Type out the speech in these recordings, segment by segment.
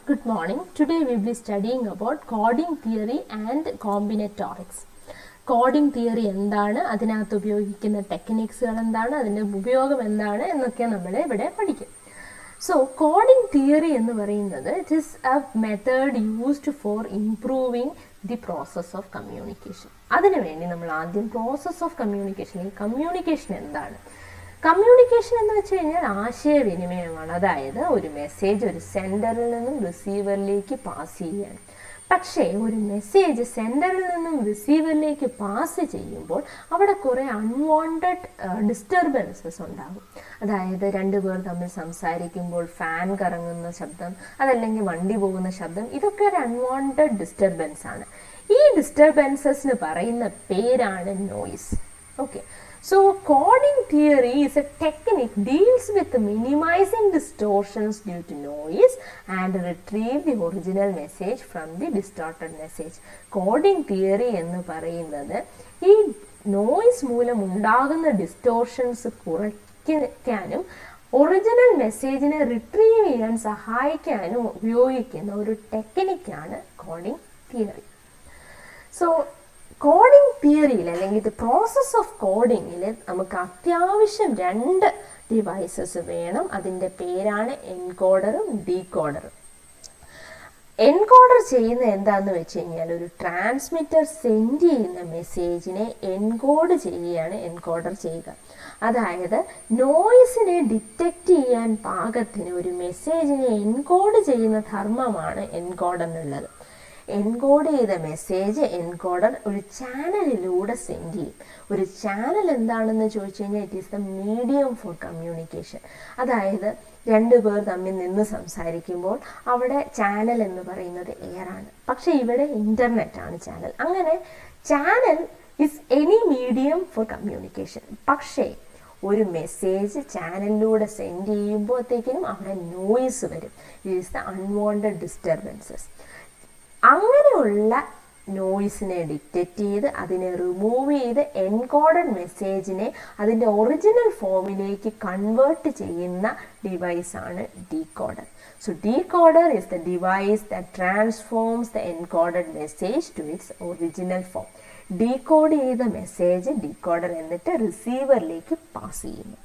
Good morning. Today we will be studying about coding theory and combinatorics. Coding theory എന്താണ്, അതിനകത്ത് ഉപയോഗിക്കുന്ന ടെക്നിക്സുകൾ എന്താണ്, അതിൻ്റെ ഉപയോഗം എന്താണ് എന്നൊക്കെ നമ്മൾ ഇവിടെ പഠിക്കും. സോ കോഡിംഗ് തിയറി എന്ന് പറയുന്നത് it is A method used for improving the process of communication. അതിനുവേണ്ടി നമ്മൾ ആദ്യം പ്രോസസ് ഓഫ് കമ്മ്യൂണിക്കേഷൻ എന്താണ്, കമ്മ്യൂണിക്കേഷൻ എന്ന് വെച്ച് കഴിഞ്ഞാൽ ആശയവിനിമയമാണ്. അതായത് ഒരു മെസ്സേജ് ഒരു സെൻഡറിൽ നിന്നും റിസീവറിലേക്ക് പാസ് ചെയ്യാൻ. പക്ഷേ ഒരു മെസ്സേജ് സെൻഡറിൽ നിന്നും റിസീവറിലേക്ക് പാസ് ചെയ്യുമ്പോൾ അവിടെ കുറേ അൺവാണ്ടഡ് ഡിസ്റ്റർബൻസസ് ഉണ്ടാകും. അതായത് രണ്ടുപേർ തമ്മിൽ സംസാരിക്കുമ്പോൾ ഫാൻ കറങ്ങുന്ന ശബ്ദം, അതല്ലെങ്കിൽ വണ്ടി പോകുന്ന ശബ്ദം, ഇതൊക്കെ ഒരു അൺവാണ്ടഡ് ഡിസ്റ്റർബൻസ് ആണ്. ഈ ഡിസ്റ്റർബൻസസിന് പറയുന്ന പേരാണ് noise. Okay, so coding theory is a technique deals with minimizing distortions due to noise and retrieve the original message from the distorted message. Coding theory എന്ന് പറയുന്നത് ഈ നോയിസ് മൂലം ഉണ്ടാകുന്ന ഡിസ്റ്റോർഷൻസ് കുറയ്ക്കാനും ഒറിജിനൽ മെസ്സേജിനെ റിട്രീവ് ചെയ്യാൻ സഹായിക്കാനും ഉപയോഗിക്കുന്ന ഒരു ടെക്നിക്കാണ് കോഡിംഗ് തിയറി. സോ കോഡിംഗ് തിയറിയിൽ അല്ലെങ്കിൽ പ്രോസസ് ഓഫ് കോഡിങ്ങിൽ നമുക്ക് അത്യാവശ്യം രണ്ട് ഡിവൈസസ് വേണം. അതിൻ്റെ പേരാണ് എൻകോഡറും ഡീകോഡറും. എൻകോഡർ ചെയ്യുന്ന എന്താണെന്ന് വെച്ച് കഴിഞ്ഞാൽ ഒരു ട്രാൻസ്മിറ്റർ സെൻഡ് ചെയ്യുന്ന മെസ്സേജിനെ എൻകോഡ് ചെയ്യുകയാണ് എൻകോഡർ ചെയ്യുക. അതായത് നോയിസിനെ ഡിറ്റക്റ്റ് ചെയ്യാൻ പാകത്തിന് ഒരു മെസ്സേജിനെ എൻകോഡ് ചെയ്യുന്ന ധർമ്മമാണ് എൻകോഡർ എന്നുള്ളത്. എൻകോഡ് ചെയ്ത മെസ്സേജ് എൻകോഡർ ഒരു ചാനലിലൂടെ സെൻഡ് ചെയ്യും. ഒരു ചാനൽ എന്താണെന്ന് ചോദിച്ചു കഴിഞ്ഞാൽ it is the medium four communication. അതായത് രണ്ടുപേർ തമ്മിൽ നിന്ന് സംസാരിക്കുമ്പോൾ അവിടെ ചാനൽ എന്ന് പറയുന്നത് എയർ ആണ്, പക്ഷെ ഇവിടെ ഇൻ്റർനെറ്റ് ആണ് ചാനൽ. അങ്ങനെ channel is any medium four communication. പക്ഷേ ഒരു മെസ്സേജ് ചാനലിലൂടെ സെൻഡ് ചെയ്യുമ്പോഴത്തേക്കിനും അവിടെ നോയിസ് വരും. It is the unwanted disturbances. അങ്ങനെയുള്ള നോയിസിനെ ഡിറ്റക്റ്റ് ചെയ്ത് അതിനെ റിമൂവ് ചെയ്ത് എൻകോഡഡ് മെസ്സേജിനെ അതിൻ്റെ ഒറിജിനൽ ഫോമിലേക്ക് കൺവേർട്ട് ചെയ്യുന്ന ഡിവൈസാണ് decoder. So decoder is the device that transforms the encoded message to its original form. Decode ചെയ്ത മെസ്സേജ് ഡീകോഡർ എന്നിട്ട് റിസീവറിലേക്ക് പാസ് ചെയ്യുന്നു.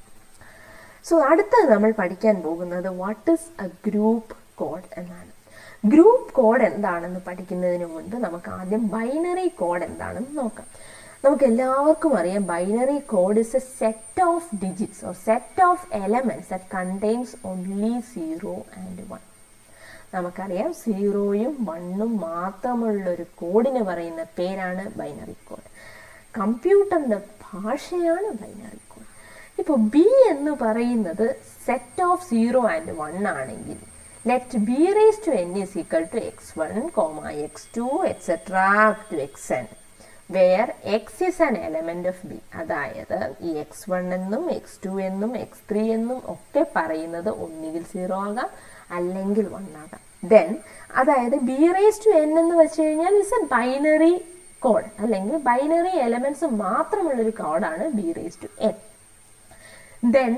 സോ അടുത്തത് നമ്മൾ പഠിക്കാൻ പോകുന്നത് what is a group code എന്നാണ്. ഗ്രൂപ്പ് കോഡ് എന്താണെന്ന് പഠിക്കുന്നതിന് മുൻപ് നമുക്ക് ആദ്യം ബൈനറി കോഡ് എന്താണെന്ന് നോക്കാം. നമുക്ക് എല്ലാവർക്കും അറിയാം binary code is A set of digits or set of elements that contains only 0 and 1. നമുക്കറിയാം 0യും 1ഉം മാത്രമുള്ളൊരു കോഡിന് പറയുന്ന പേരാണ് ബൈനറി കോഡ്. കമ്പ്യൂട്ടറിൻ്റെ ഭാഷയാണ് ബൈനറി കോഡ്. ഇപ്പോൾ ബി എന്ന് പറയുന്നത് സെറ്റ് ഓഫ് 0 and 1 ആണെങ്കിൽ let b raised to n is equal to x1, x2, etc. up to xn, where x is an element of b. അതായത് ഈ x1 എന്നും x2 എന്നും x3 എന്നും ഒക്കെ പറയുന്നത് ഒന്നുകിൽ 0 ആകാം അല്ലെങ്കിൽ 1 ആകാം. ദെൻ അതായത് b raised to n എന്ന് വെച്ച് കഴിഞ്ഞാൽ ഇസ് എ ബൈനറി കോഡ്, അല്ലെങ്കിൽ ബൈനറി എലമെന്റ്സ് മാത്രമുള്ളൊരു കോഡാണ് b raised to n. Then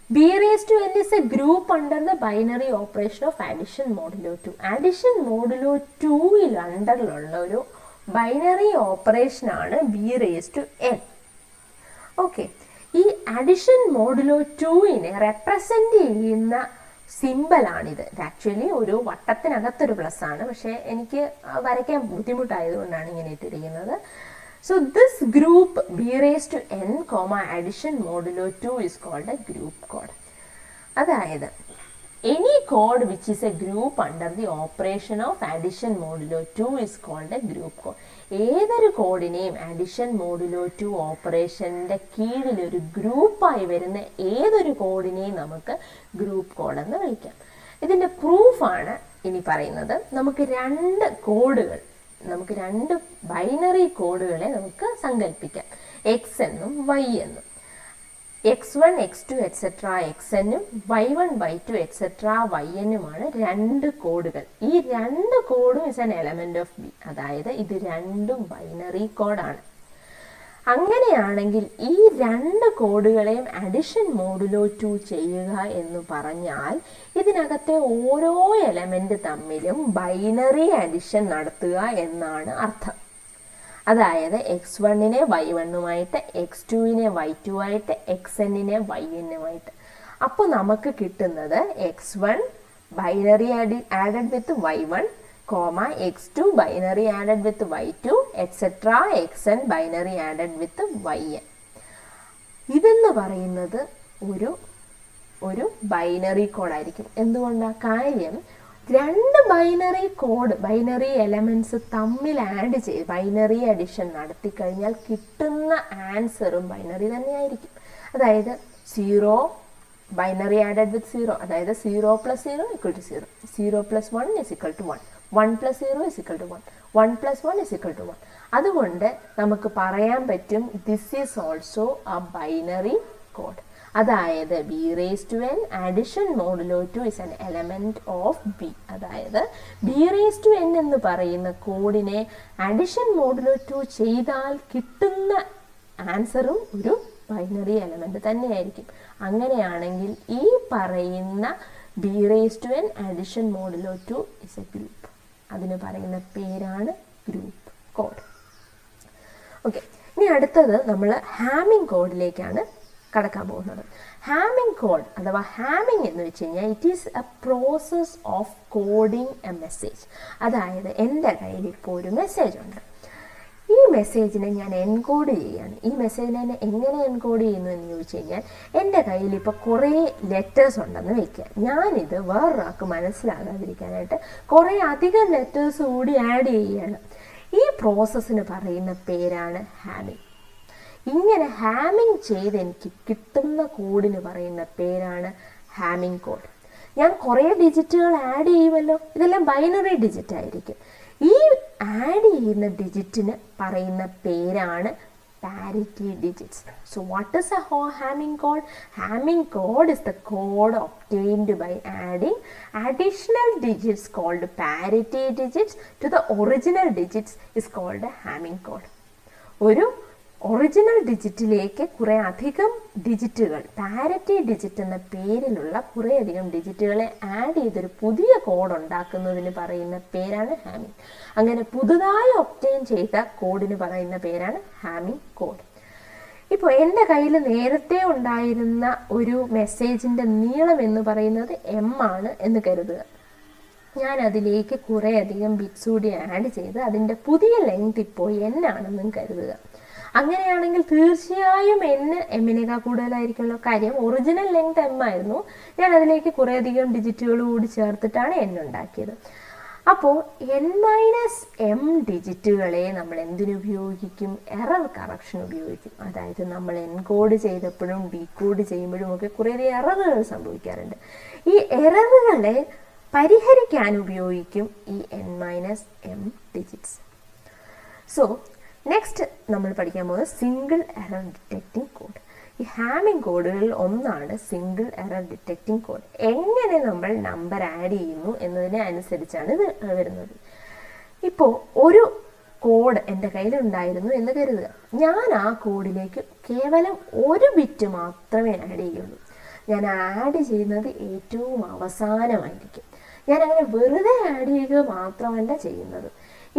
b raised to n is a group under the binary operation of addition modulo 2. Addition modulo 2 അണ്ടറിലുള്ള ഒരു binary operation ആണ് b raised to n. Okay, ഈ addition modulo 2നെ represent ചെയ്യുന്ന സിമ്പിളാണിത്. Actually ഒരു വട്ടത്തിനകത്തൊരു plus ആണ്, പക്ഷേ എനിക്ക് വരയ്ക്കാൻ ബുദ്ധിമുട്ടായതുകൊണ്ടാണ് ഇങ്ങനെ ഇട്ടിരിക്കുന്നത്. So this group b raised to n, addition modulo 2 is called a group code. അതായത് any code which is a group under the operation of addition modulo 2 is called a group code. ഏതൊരു കോഡിനെയും addition modulo 2 ഓപ്പറേഷൻ്റെ കീഴിൽ ഒരു ഗ്രൂപ്പായി വരുന്ന ഏതൊരു കോഡിനെയും നമുക്ക് group code എന്ന് വിളിക്കാം. ഇതിൻ്റെ പ്രൂഫാണ് ഇനി പറയുന്നത്. നമുക്ക് രണ്ട് ബൈനറി കോഡുകളെ നമുക്ക് സങ്കല്പിക്കാം, എക്സ് എന്നും വൈ എന്നും. x1, x2, etc. xnഉം y1, y2, etc. yn-ഉമാണ് രണ്ട് കോഡുകൾ. ഈ രണ്ട് കോഡും is an element of B. അതായത് ഇത് രണ്ടും ബൈനറി കോഡാണ്. അങ്ങനെയാണെങ്കിൽ ഈ രണ്ട് കോഡുകളെയും അഡിഷൻ മോഡുലോ 2 ചെയ്യുക എന്ന് പറഞ്ഞാൽ ഇതിനകത്തെ ഓരോ എലമെന്റ് തമ്മിലും ബൈനറി അഡിഷൻ നടത്തുക എന്നാണ് അർത്ഥം. അതായത് x1നെ y1ഉമായിട്ട്, x2നെ y2 ആയിട്ട്, xnനെ yn-ഉമായിട്ട്. അപ്പോൾ നമുക്ക് കിട്ടുന്നത് x1 binary added with y1, x2 binary added with y2, etc. xn binary added with yn. ഇതെന്ന് പറയുന്നത് ഒരു ബൈനറി കോഡായിരിക്കും. എന്തുകൊണ്ടാണ്? കാര്യം രണ്ട് ബൈനറി എലമെന്റ്സ് തമ്മിൽ ആഡ് ചെയ്ത് ബൈനറി അഡിഷൻ നടത്തി കഴിഞ്ഞാൽ കിട്ടുന്ന ആൻസറും ബൈനറി തന്നെയായിരിക്കും. അതായത് 0 ബൈനറി ആഡഡ് വിത്ത് 0, അതായത് 0 + 0 = 0, 0 + 1 = 1, 1 + 0 = 1, 1 + 1 = 1. അതുകൊണ്ട് നമുക്ക് പറയാൻ പറ്റും this is also A binary code. അതായത് b⁴n addition modulo 2 is an element of b. അതായത് b⁴n എന്ന് പറയുന്ന കോഡിനെ അഡിഷൻ മോഡുലോ 2 ചെയ്താൽ കിട്ടുന്ന ആൻസറും ഒരു ബൈനറി എലമെന്റ് തന്നെയായിരിക്കും. അങ്ങനെയാണെങ്കിൽ ഈ പറയുന്ന b⁴n addition modulo 2 is A group. അതിന് പറയുന്ന പേരാണ് ഗ്രൂപ്പ് കോഡ്. ഓക്കെ, ഇനി അടുത്തത് നമ്മൾ ഹാമിംഗ് കോഡിലേക്കാണ് കടക്കാൻ പോകുന്നത്. ഹാമിംഗ് കോഡ് അഥവാ ഹാമിംഗ് എന്ന് വെച്ച് കഴിഞ്ഞാൽ it is A process of coding A message. അതായത് എൻ്റെ കയ്യിൽ ഇപ്പോൾ ഒരു മെസ്സേജ് ഉണ്ട്. ഈ മെസ്സേജിനെ ഞാൻ എൻകോഡ് ചെയ്യുകയാണ്. ഈ മെസ്സേജിനെ എങ്ങനെ എൻകോഡ് ചെയ്യുന്നു എന്ന് ചോദിച്ചു കഴിഞ്ഞാൽ എൻ്റെ കയ്യിൽ ഇപ്പോൾ കുറേ ലെറ്റേഴ്സ് ഉണ്ടെന്ന് വയ്ക്കുക. ഞാനിത് വേറൊരാൾക്ക് മനസ്സിലാകാതിരിക്കാനായിട്ട് കുറേ അധികം ലെറ്റേഴ്സ് കൂടി ആഡ് ചെയ്യുകയാണ്. ഈ പ്രോസസ്സിന് പറയുന്ന പേരാണ് ഹാമിംഗ്. ഇങ്ങനെ ഹാമിംഗ് ചെയ്ത് എനിക്ക് കിട്ടുന്ന കോഡിന് പറയുന്ന പേരാണ് ഹാമിംഗ് കോഡ്. ഞാൻ കുറേ ഡിജിറ്റുകൾ ആഡ് ചെയ്യുമല്ലോ, ഇതെല്ലാം ബൈനറി ഡിജിറ്റ് ആയിരിക്കും. ഈ ആഡ് ചെയ്യുന്ന ഡിജിറ്റിന് പറയുന്ന പേരാണ് parity digits. So what is a Hamming code? Hamming code is the code obtained by adding additional digits called parity digits to the original digits is called a Hamming code. ഒരു original ഡിജിറ്റിലേക്ക് കുറേ അധികം ഡിജിറ്റുകൾ, parity digit എന്ന പേരിലുള്ള കുറേ അധികം ഡിജിറ്റുകളെ add ചെയ്തൊരു പുതിയ code ഉണ്ടാക്കുന്നതിന് പറയുന്ന പേരാണ് ഹാമിംഗ്. അങ്ങനെ പുതുതായി ഒബ്റ്റെയിൻ ചെയ്ത കോഡിന് പറയുന്ന പേരാണ് ഹാമിംഗ് കോഡ്. ഇപ്പോൾ എൻ്റെ കയ്യിൽ നേരത്തെ ഉണ്ടായിരുന്ന ഒരു മെസ്സേജിൻ്റെ നീളം എന്ന് പറയുന്നത് m ആണ് എന്ന് കരുതുക. ഞാൻ അതിലേക്ക് കുറേ അധികം ബിറ്റ്സ് കൂടി ആഡ് ചെയ്ത് അതിൻ്റെ പുതിയ ലെങ്ത് ഇപ്പോൾ n ആണെന്നും കരുതുക. അങ്ങനെയാണെങ്കിൽ തീർച്ചയായും എമ്മിനേക്കാൾ കൂടുതലായിരിക്കുമല്ലോ. കാര്യം ഒറിജിനൽ ലെങ്ത് m ആയിരുന്നു, ഞാൻ അതിലേക്ക് കുറേ അധികം ഡിജിറ്റുകൾ കൂടി ചേർത്തിട്ടാണ് n ഉണ്ടാക്കിയത്. അപ്പോൾ n-m ഡിജിറ്റുകളെ നമ്മൾ എന്തിനുപയോഗിക്കും? എറർ കറക്ഷൻ ഉപയോഗിക്കും. അതായത് നമ്മൾ എൻകോഡ് ചെയ്തപ്പോഴും ഡീകോഡ് ചെയ്യുമ്പോഴും ഒക്കെ കുറേയധികം എററുകൾ സംഭവിക്കാറുണ്ട്. ഈ എററുകളെ പരിഹരിക്കാൻ ഉപയോഗിക്കും ഈ n-m ഡിജിറ്റ്സ്. സോ നെക്സ്റ്റ് നമ്മൾ പഠിക്കാൻ പോകുന്നത് സിംഗിൾ എറർ ഡിറ്റക്റ്റിംഗ് കോഡ്. ഈ ഹാമിംഗ് കോഡുകളിൽ ഒന്നാണ് സിംഗിൾ എറർ ഡിറ്റക്റ്റിംഗ് കോഡ്. എങ്ങനെ നമ്മൾ നമ്പർ ആഡ് ചെയ്യുന്നു എന്നതിനെ അനുസരിച്ചാണ് ഇത് വരുന്നത്. ഇപ്പോൾ ഒരു കോഡ് എൻ്റെ കയ്യിലുണ്ടായിരുന്നു എന്ന് കരുതുക. ഞാൻ ആ കോഡിലേക്ക് കേവലം ഒരു ബിറ്റ് മാത്രമേ ആഡ് ചെയ്യുള്ളൂ. ഞാൻ ആഡ് ചെയ്യുന്നത് ഏറ്റവും അവസാനമായിരിക്കും. ഞാൻ അങ്ങനെ വെറുതെ ആഡ് ചെയ്യുക മാത്രമല്ല ചെയ്യുന്നത്.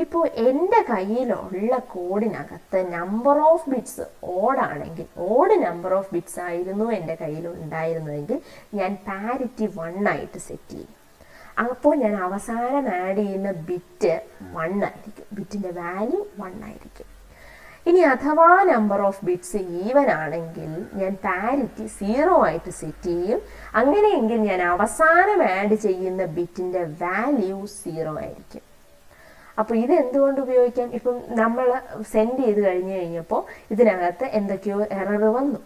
ഇപ്പോൾ എൻ്റെ കയ്യിലുള്ള കോഡിനകത്ത് നമ്പർ ഓഫ് ബിറ്റ്സ് ഓഡാണെങ്കിൽ, ഓഡ് നമ്പർ ഓഫ് ബിറ്റ്സ് ആയിരുന്നു എൻ്റെ കയ്യിൽ ഉണ്ടായിരുന്നതെങ്കിൽ ഞാൻ പാരിറ്റി 1 ആയിട്ട് സെറ്റ് ചെയ്യും. അപ്പോൾ ഞാൻ അവസാനം ആഡ് ചെയ്യുന്ന ബിറ്റ് 1 ആയിരിക്കും, ബിറ്റിൻ്റെ വാല്യൂ 1 ആയിരിക്കും. ഇനി അഥവാ നമ്പർ ഓഫ് ബിറ്റ്സ് ഈവൻ ആണെങ്കിൽ ഞാൻ പാരിറ്റി 0 ആയിട്ട് സെറ്റ് ചെയ്യും. അങ്ങനെയെങ്കിൽ ഞാൻ അവസാനം ആഡ് ചെയ്യുന്ന ബിറ്റിൻ്റെ വാല്യൂ 0 ആയിരിക്കും. അപ്പോൾ ഇത് എന്തുകൊണ്ട് ഉപയോഗിക്കാം? ഇപ്പം നമ്മൾ സെൻഡ് ചെയ്ത് കഴിഞ്ഞപ്പോൾ ഇതിനകത്ത് എന്തൊക്കെയോ എറർ വന്നു,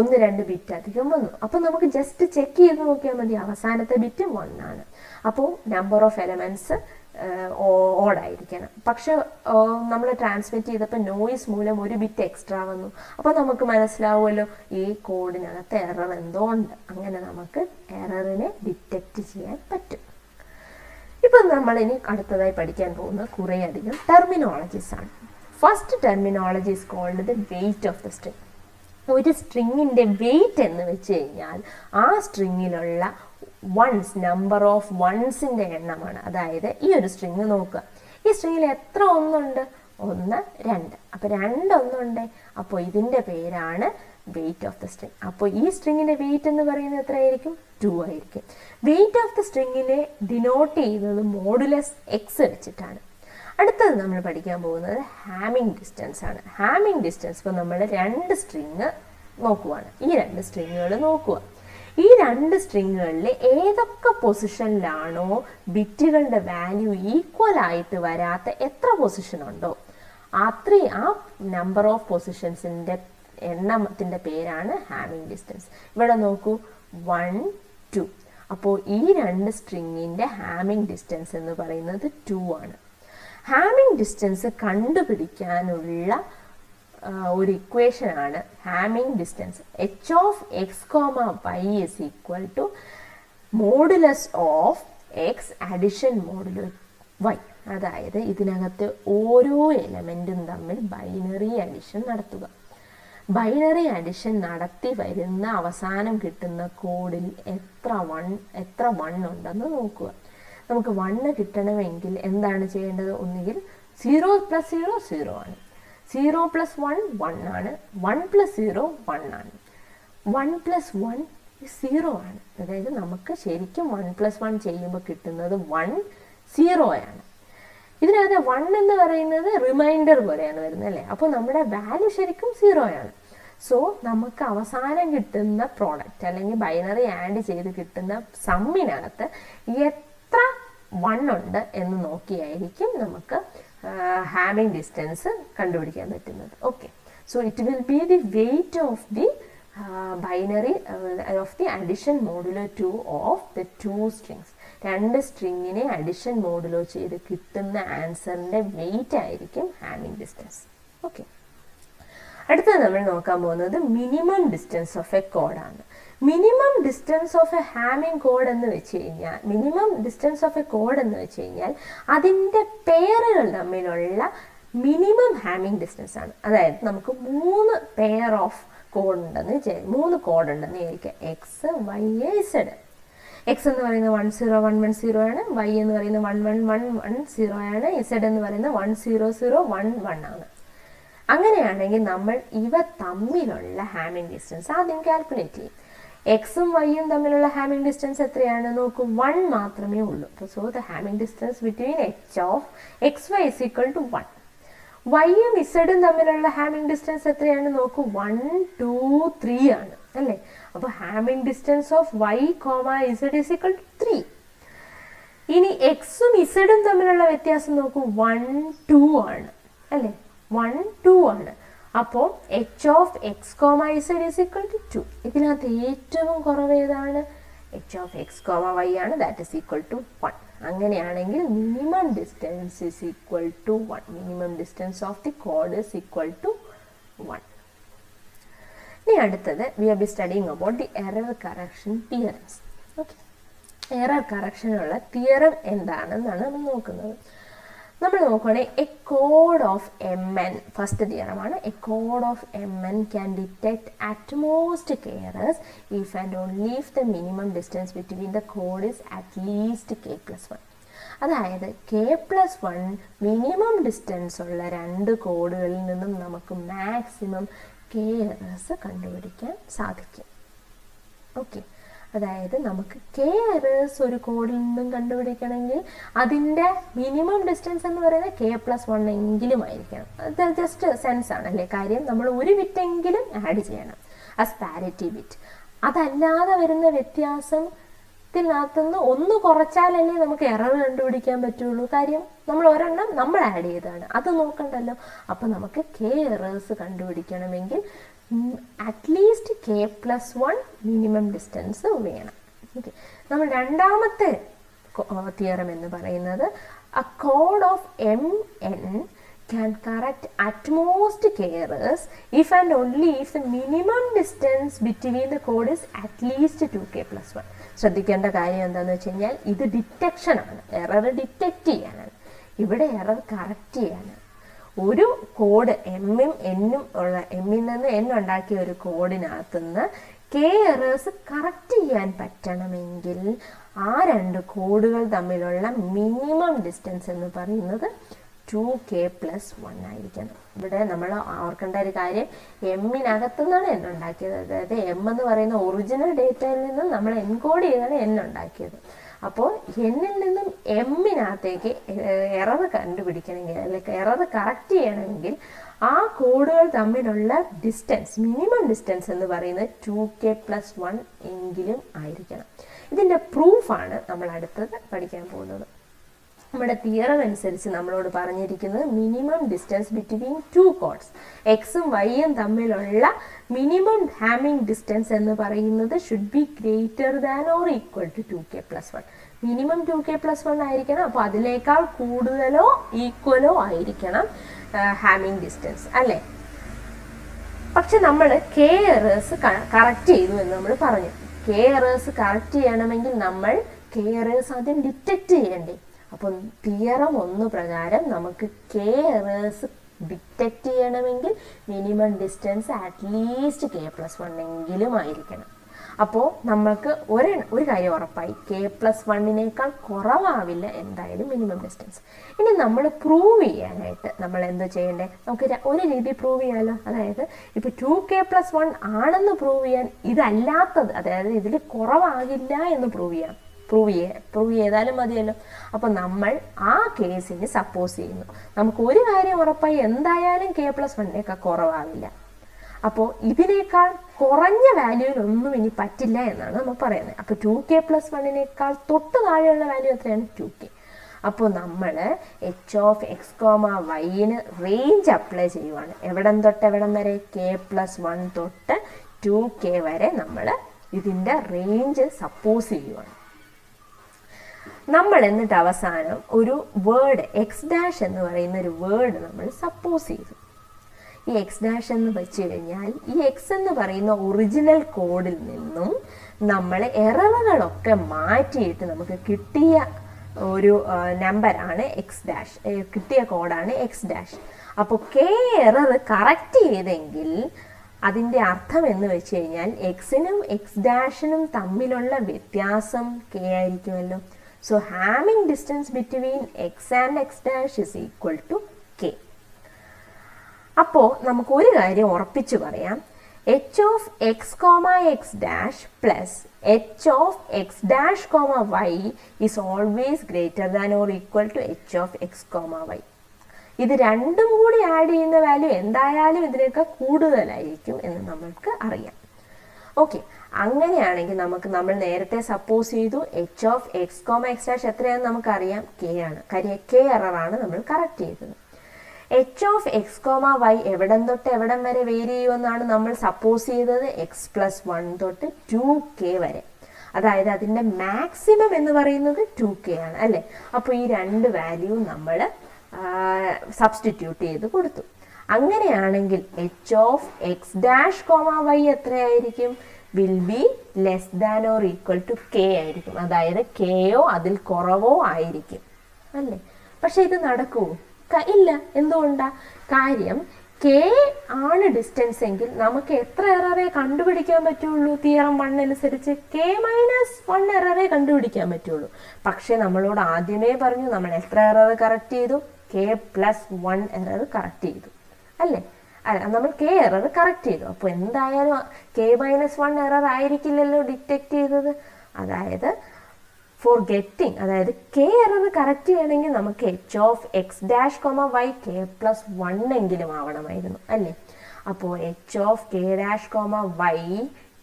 1-2 ബിറ്റ് അധികം വന്നു. അപ്പോൾ നമുക്ക് ജസ്റ്റ് ചെക്ക് ചെയ്ത് നോക്കിയാൽ മതി, അവസാനത്തെ ബിറ്റ് 1 ആണ്. അപ്പോൾ നമ്പർ ഓഫ് എലമെൻറ്റ്സ് ഓഡായിരിക്കണം. പക്ഷെ നമ്മൾ ട്രാൻസ്മിറ്റ് ചെയ്തപ്പോൾ നോയിസ് മൂലം 1 ബിറ്റ് എക്സ്ട്രാ വന്നു. അപ്പോൾ നമുക്ക് മനസ്സിലാവുമല്ലോ ഈ കോഡിനകത്ത് എറർ എന്തോ ഉണ്ട്. അങ്ങനെ നമുക്ക് എററിനെ ഡിറ്റക്റ്റ് ചെയ്യാൻ പറ്റും. ഇപ്പം നമ്മളിനി അടുത്തതായി പഠിക്കാൻ പോകുന്ന കുറേയധികം ടെർമിനോളജീസ് ആണ്. First terminology is called the weight of the string. ഒരു സ്ട്രിങ്ങിൻ്റെ വെയിറ്റ് എന്ന് വെച്ച് കഴിഞ്ഞാൽ ആ സ്ട്രിങ്ങിലുള്ള വൺസ്, നമ്പർ ഓഫ് വൺസിൻ്റെ എണ്ണമാണ്. അതായത് ഈ ഒരു സ്ട്രിങ് നോക്കുക, ഈ സ്ട്രിങ്ങിൽ എത്ര ഒന്നുണ്ട്? 1, 2. അപ്പോൾ 2 ഒന്നുണ്ട്. അപ്പോൾ ഇതിൻ്റെ പേരാണ് വെയിറ്റ് ഓഫ് ദ സ്ട്രിങ്. അപ്പോൾ ഈ സ്ട്രിങ്ങിൻ്റെ വെയിറ്റ് എന്ന് പറയുന്നത് എത്രയായിരിക്കും? 2 ആയിരിക്കും. വെയിറ്റ് ഓഫ് ദ സ്ട്രിങ്ങിനെ ഡിനോട്ട് ചെയ്യുന്നത് മോഡുലസ് എക്സ് വെച്ചിട്ടാണ്. അടുത്തത് നമ്മൾ പഠിക്കാൻ പോകുന്നത് ഹാമിംഗ് ഡിസ്റ്റൻസ് ആണ്. ഹാമിംഗ് ഡിസ്റ്റൻസ് ഇപ്പോൾ നമ്മൾ 2 സ്ട്രിങ് നോക്കുവാണ്. ഈ 2 സ്ട്രിങ്ങുകൾ നോക്കുക. ഈ 2 സ്ട്രിങ്ങുകളിൽ ഏതൊക്കെ പൊസിഷനിലാണോ ബിറ്റുകളുടെ വാല്യൂ ഈക്വൽ ആയിട്ട് വരാത്ത എത്ര പൊസിഷൻ ഉണ്ടോ ആ നമ്പർ ഓഫ് പൊസിഷൻസിൻ്റെ എണ്ണത്തിൻ്റെ പേരാണ് ഹാമിംഗ് ഡിസ്റ്റൻസ്. ഇവിടെ നോക്കൂ, 1, 2. അപ്പോൾ ഈ 2 സ്ട്രിങ്ങിൻ്റെ ഹാമിംഗ് ഡിസ്റ്റൻസ് എന്ന് പറയുന്നത് 2 ആണ്. ഹാമിംഗ് ഡിസ്റ്റൻസ് കണ്ടുപിടിക്കാനുള്ള ഒരു ഇക്വേഷനാണ് Hamming distance. h of x, y is equal to modulus of x addition modulus y. അതായത് ഇതിനകത്ത് ഓരോ എലമെൻറ്റും തമ്മിൽ ബൈനറി അഡിഷൻ നടത്തുക. ബൈനറി അഡിഷൻ നടത്തി വരുന്ന അവസാനം കിട്ടുന്ന കോഡിൽ എത്ര വൺ ഉണ്ടെന്ന് നോക്കുക. നമുക്ക് 1 കിട്ടണമെങ്കിൽ എന്താണ് ചെയ്യേണ്ടത്? ഒന്നുകിൽ 0 + 0 0 ആണ്, 0 + 1 1 ആണ്, 1 + 0 1 ആണ്, 1 + 1 0 ആണ്. അതായത് നമുക്ക് ശരിക്കും 1 + 1 ചെയ്യുമ്പോൾ കിട്ടുന്നത് 1 0 ആണ്. ഇതിനകത്ത് 1 എന്ന് പറയുന്നത് റിമൈൻഡർ പോലെയാണ് വരുന്നത് അല്ലേ? അപ്പോൾ നമ്മുടെ വാല്യൂ ശരിക്കും 0 ആണ്. സോ നമുക്ക് അവസാനം കിട്ടുന്ന പ്രോഡക്റ്റ് അല്ലെങ്കിൽ ബൈനറി ആഡ് ചെയ്ത് കിട്ടുന്ന സമ്മിനകത്ത് എത്ര 1 ഉണ്ട് എന്ന് നോക്കിയായിരിക്കും നമുക്ക് ഹാമിംഗ് ഡിസ്റ്റൻസ് കണ്ടുപിടിക്കാൻ പറ്റുന്നത്. Okay, so it will be the weight of the binary of the addition modulo 2 of the 2 strings. 2 സ്ട്രിങ്ങിനെ അഡിഷൻ മോഡുലോ ചെയ്ത് കിട്ടുന്ന ആൻസറിൻ്റെ വെയിറ്റ് ആയിരിക്കും ഹാമിംഗ് ഡിസ്റ്റൻസ്. ഓക്കെ, അടുത്തത് നമ്മൾ നോക്കാൻ പോകുന്നത് മിനിമം ഡിസ്റ്റൻസ് ഓഫ് എ കോഡാണ്. Minimum distance of a Hamming code എന്ന് വെച്ച് കഴിഞ്ഞാൽ അതിൻ്റെ പെയറുകൾ തമ്മിലുള്ള മിനിമം ഹാമിംഗ് ഡിസ്റ്റൻസ് ആണ്. അതായത് നമുക്ക് 3 പെയർ ഓഫ് കോഡ് ഉണ്ടെന്ന് 3 കോഡ് ഉണ്ടെന്ന് വിചാരിക്കുക. X, Y, Z. എക്സ് എന്ന് പറയുന്നത് 1 0 1 1 0 ആണ്, വൈ എന്ന് പറയുന്നത് 1 1 1 1 0 ആണ്, ഇസഡ് എന്ന് പറയുന്നത് 1 0 0 1 1 ആണ്. അങ്ങനെയാണെങ്കിൽ നമ്മൾ ഇവ തമ്മിലുള്ള ഹാമിംഗ് ഡിസ്റ്റൻസ് ആദ്യം കാൽക്കുലേറ്റ് ചെയ്യും. എക്സും വൈയും തമ്മിലുള്ള ഹാമിംഗ് ഡിസ്റ്റൻസ് എത്രയാണ്? നോക്കൂ, 1 മാത്രമേ ഉള്ളൂ. So the Hamming distance between h of xy is equal to 1. വൈയും ഇസഡും തമ്മിലുള്ള ഹാമിംഗ് ഡിസ്റ്റൻസ് എത്രയാണ്? നോക്കൂ, 1 2 3 ആണ് അല്ലേ? അപ്പോൾ Hamming distance of y, z is equal to 3. ഇനി എക്സും ഇസഡും തമ്മിലുള്ള വ്യത്യാസം നോക്കൂ, 1 2 ആണ് അല്ലേ? 1 2 ആണ്. അപ്പോൾ h of x, z is equal to 2. ഇതിനകത്ത് ഏറ്റവും കുറവ് ഏതാണ്? h of x, y ആണ്. That is equal to 1. അങ്ങനെയാണെങ്കിൽ minimum distance is equal to 1. Minimum distance of the code is equal to 1. ഇനി അടുത്തത് we are be studying about the error correction theorems. Okay, error കറക്ഷനുള്ള theorem എന്താണെന്നാണ് നമ്മൾ നോക്കുന്നത്. നമ്മൾ നോക്കുകയാണെങ്കിൽ a code of MN, first തിയറമാണ്. A code of MN can detect at most errors if and only if the minimum distance between the code is at least k+1. അതായത് k+1 minimum distance ഉള്ള 2 കോഡുകളിൽ നിന്നും നമുക്ക് മാക്സിമം എറേഴ്സ് കണ്ടുപിടിക്കാൻ സാധിക്കും. Okay, അതായത് നമുക്ക് errors ഒരു കോഡിൽ നിന്നും കണ്ടുപിടിക്കണമെങ്കിൽ അതിൻ്റെ മിനിമം ഡിസ്റ്റൻസ് എന്ന് പറയുന്നത് k+1 എങ്കിലും ആയിരിക്കണം. അത് ജസ്റ്റ് സെൻസ് ആണല്ലേ? കാര്യം നമ്മൾ ഒരു ബിറ്റെങ്കിലും ആഡ് ചെയ്യണം ആസ് പാരിറ്റി ബിറ്റ്. അതല്ലാതെ വരുന്ന വ്യത്യാസത്തിനകത്തുനിന്ന് ഒന്ന് കുറച്ചാലല്ലേ നമുക്ക് എറർ കണ്ടുപിടിക്കാൻ പറ്റുള്ളൂ. കാര്യം നമ്മൾ ഒരെണ്ണം നമ്മൾ ആഡ് ചെയ്തതാണ്, അത് നോക്കണ്ടല്ലോ. അപ്പം നമുക്ക് എറേഴ്സ് കണ്ടുപിടിക്കണമെങ്കിൽ അറ്റ്ലീസ്റ്റ് k+1 മിനിമം ഡിസ്റ്റൻസ് വേണം. ഓക്കെ, നമ്മൾ രണ്ടാമത്തെ തിയറം എന്ന് പറയുന്നത് a code of MN can correct at most k-errors if and only if the minimum distance between the code is at least 2k+1. ശ്രദ്ധിക്കേണ്ട കാര്യം എന്താണെന്ന് വെച്ച് കഴിഞ്ഞാൽ ഇത് ഡിറ്റക്ഷൻ ആണ്, എറർ ഡിറ്റക്റ്റ് ചെയ്യാനാണ്. ഇവിടെ എറർ കറക്റ്റ് ചെയ്യാനാണ്. ഒരു കോഡ് എമ്മും എന്നും ഉള്ള എമ്മിൽ നിന്ന് എൻ ഉണ്ടാക്കിയ ഒരു കോഡിനകത്തുനിന്ന് കെ എറേഴ്സ് കറക്റ്റ് ചെയ്യാൻ പറ്റണമെങ്കിൽ ആ രണ്ട് കോഡുകൾ തമ്മിലുള്ള മിനിമം ഡിസ്റ്റൻസ് എന്ന് പറയുന്നത് 2k+1 ആയിരിക്കണം. ഇവിടെ നമ്മൾ ഓർക്കേണ്ട ഒരു കാര്യം, എമ്മിനകത്തുനിന്നാണ് എൻ ഉണ്ടാക്കിയത്. അതായത് എം എന്ന് പറയുന്ന ഒറിജിനൽ ഡേറ്റയിൽ നിന്നും നമ്മൾ എൻകോഡ് ചെയ്താണ് എൻ ഉണ്ടാക്കിയത്. അപ്പോൾ എന്നിൽ നിന്നും എമ്മിനകത്തേക്ക് എറർ കണ്ടുപിടിക്കണമെങ്കിൽ അല്ലെങ്കിൽ എറർ കറക്റ്റ് ചെയ്യണമെങ്കിൽ ആ കോഡുകൾ തമ്മിലുള്ള ഡിസ്റ്റൻസ്, മിനിമം ഡിസ്റ്റൻസ് എന്ന് പറയുന്നത് 2k+1 എങ്കിലും ആയിരിക്കണം. ഇതിൻ്റെ പ്രൂഫാണ് നമ്മൾ അടുത്തത് പഠിക്കാൻ പോകുന്നത്. നമ്മുടെ തിയറം അനുസരിച്ച് നമ്മളോട് പറഞ്ഞിരിക്കുന്നത് minimum distance between two codes, എക്സും വൈയും തമ്മിലുള്ള മിനിമം ഹാമിംഗ് ഡിസ്റ്റൻസ് എന്ന് പറയുന്നത് should be greater than or equal to 2k+1. Minimum 2k+1 ആയിരിക്കണം. അപ്പോൾ അതിനേക്കാൾ കൂടുതലോ ഈക്വലോ ആയിരിക്കണം ഹാമിംഗ് ഡിസ്റ്റൻസ്, അല്ലേ? പക്ഷെ നമ്മൾ കെ എറേഴ്സ് കറക്റ്റ് ചെയ്തു എന്ന് നമ്മൾ പറഞ്ഞു. കെ എറേഴ്സ് കറക്റ്റ് ചെയ്യണമെങ്കിൽ നമ്മൾ കെ എറേഴ്സ് ആദ്യം ഡിറ്റക്റ്റ് ചെയ്യണ്ടേ? അപ്പം തിയറം 1 പ്രകാരം നമുക്ക് കെ എറേഴ്സ് ഡിറ്റക്റ്റ് ചെയ്യണമെങ്കിൽ മിനിമം ഡിസ്റ്റൻസ് അറ്റ്ലീസ്റ്റ് k+1 എങ്കിലും ആയിരിക്കണം. അപ്പോൾ നമുക്ക് ഒരു കാര്യം ഉറപ്പായി, k+1 കുറവാവില്ല എന്തായാലും മിനിമം ഡിസ്റ്റൻസ്. ഇനി നമ്മൾ പ്രൂവ് ചെയ്യാനായിട്ട് നമ്മൾ എന്ത് ചെയ്യണ്ടേ? നമുക്ക് ഒരു രീതി പ്രൂവ് ചെയ്യാമല്ലോ. അതായത് ഇപ്പോൾ 2k+1 ആണെന്ന് പ്രൂവ് ചെയ്യാൻ ഇതല്ലാത്തത്, അതായത് ഇതിൽ കുറവാകില്ല എന്ന് പ്രൂവ് ചെയ്താലും മതിയല്ലോ. അപ്പോൾ നമ്മൾ ആ കേസിന് സപ്പോസ് ചെയ്യുന്നു, നമുക്ക് ഒരു കാര്യം ഉറപ്പായി, എന്തായാലും k+1 കുറവാവില്ല. അപ്പോൾ ഇതിനേക്കാൾ കുറഞ്ഞ വാല്യൂവിലൊന്നും ഇനി പറ്റില്ല എന്നാണ് നമ്മൾ പറയുന്നത്. അപ്പോൾ 2k+1 തൊട്ട് താഴെയുള്ള വാല്യൂ എത്രയാണ്? 2k. അപ്പോൾ നമ്മൾ h(x,y) റേഞ്ച് അപ്ലൈ ചെയ്യുവാണ്. എവിടം തൊട്ട് എവിടം വരെ? k+1 തൊട്ട് 2k വരെ നമ്മൾ ഇതിൻ്റെ റേഞ്ച് സപ്പോസ് ചെയ്യുവാണ്. നമ്മൾ എന്നിട്ട് അവസാനം ഒരു വേർഡ് x' എന്ന് പറയുന്ന ഒരു വേർഡ് നമ്മൾ സപ്പോസ് ചെയ്തു. ഈ x' എന്ന് വെച്ച് കഴിഞ്ഞാൽ ഈ x എന്ന് പറയുന്ന ഒറിജിനൽ കോഡിൽ നിന്നും നമ്മൾ എററുകളൊക്കെ മാറ്റിയിട്ട് നമുക്ക് കിട്ടിയ ഒരു നമ്പറാണ് x', കിട്ടിയ കോഡാണ് x'. അപ്പോൾ k എറർ കറക്റ്റ് ചെയ്തെങ്കിൽ അതിൻ്റെ അർത്ഥം എന്ന് വെച്ച് കഴിഞ്ഞാൽ എക്സിനും x' തമ്മിലുള്ള വ്യത്യാസം k ആയിരിക്കുമല്ലോ. So hamming distance between x and x' is equal to k. അപ്പോൾ നമുക്ക് ഒരു കാര്യം ഉറപ്പിച്ചു പറയാം, h(x,x' plus h(x', y) is always greater than or equal to h(x,y). ഇത് രണ്ടും കൂടി ആഡ് ചെയ്യുന്ന വാല്യൂ എന്തായാലും ഇതിനേക്കാൾ കൂടുതലായിരിക്കും എന്ന് നമ്മൾക്ക് അറിയാം. ഓക്കെ, അങ്ങനെയാണെങ്കിൽ നമ്മൾ നേരത്തെ സപ്പോസ് ചെയ്തു h(x,x' എത്രയാണെന്ന് നമുക്കറിയാം, k ആണ്. കാര്യം k എററാണ് നമ്മൾ കറക്റ്റ് ചെയ്തത്. h(x,y) എവിടം തൊട്ട് എവിടം വരെ വേരി ചെയ്യുമെന്നാണ് നമ്മൾ സപ്പോസ് ചെയ്തത്? x+1 തൊട്ട് 2k വരെ. അതായത് അതിൻ്റെ മാക്സിമം എന്ന് പറയുന്നത് 2k ആണ്, അല്ലേ? അപ്പോൾ ഈ രണ്ട് വാല്യൂ നമ്മൾ സബ്സ്റ്റിറ്റ്യൂട്ട് ചെയ്ത് കൊടുത്തു. അങ്ങനെയാണെങ്കിൽ h(x', എത്രയായിരിക്കും? Will be less than or equal to k ആയിരിക്കും. അതായത് kയോ അതിൽ കുറവോ ആയിരിക്കും, അല്ലേ? പക്ഷെ ഇത് നടക്കുമോ? ഇല്ല. എന്തുകൊണ്ടാ? കാര്യം k ആണ് ഡിസ്റ്റൻസ് എങ്കിൽ നമുക്ക് എത്ര എററേ കണ്ടുപിടിക്കാൻ പറ്റുള്ളൂ? തിയറം 1 അനുസരിച്ച് k-1 എററേ കണ്ടുപിടിക്കാൻ പറ്റുള്ളൂ. പക്ഷെ നമ്മളോട് ആദ്യമേ പറഞ്ഞു നമ്മൾ എത്ര എറർ കറക്റ്റ് ചെയ്തു? k+1 എറർ കറക്റ്റ് ചെയ്തു, അല്ലേ? നമ്മൾ k എറർ കറക്റ്റ് ചെയ്തു. അപ്പോൾ എന്തായാലും k-1 എറർ ആയിരിക്കില്ലല്ലോ ഡിറ്റക്ട് ചെയ്തത്. അതായത് അതായത് k എറർ കറക്റ്റ് ചെയ്യണമെങ്കിൽ നമുക്ക് h(x', k+1 എങ്കിലും ആവണമായിരുന്നു, അല്ലേ? അപ്പോൾ h(k',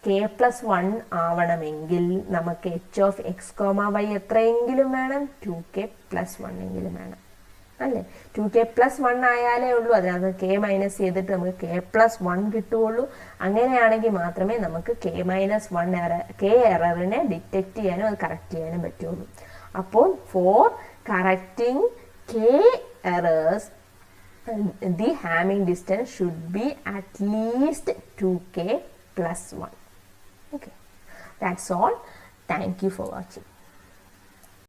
k+1 ആവണമെങ്കിൽ നമുക്ക് h(x,y) എത്രയെങ്കിലും വേണം? 2k+1 എങ്കിലും വേണം, അല്ലേ? 2k+1 ആയാലേ ഉള്ളൂ. അതിനകത്ത് k മൈനസ് ചെയ്തിട്ട് നമുക്ക് k+1 കിട്ടുകയുള്ളൂ. അങ്ങനെയാണെങ്കിൽ മാത്രമേ നമുക്ക് k എററിനെ ഡിറ്റക്ട് ചെയ്യാനും അത് കറക്റ്റ് ചെയ്യാനും പറ്റുള്ളൂ. അപ്പോൾ for correcting k errors the hamming distance should be at least 2k+1. Okay, that's all. Thank you for watching.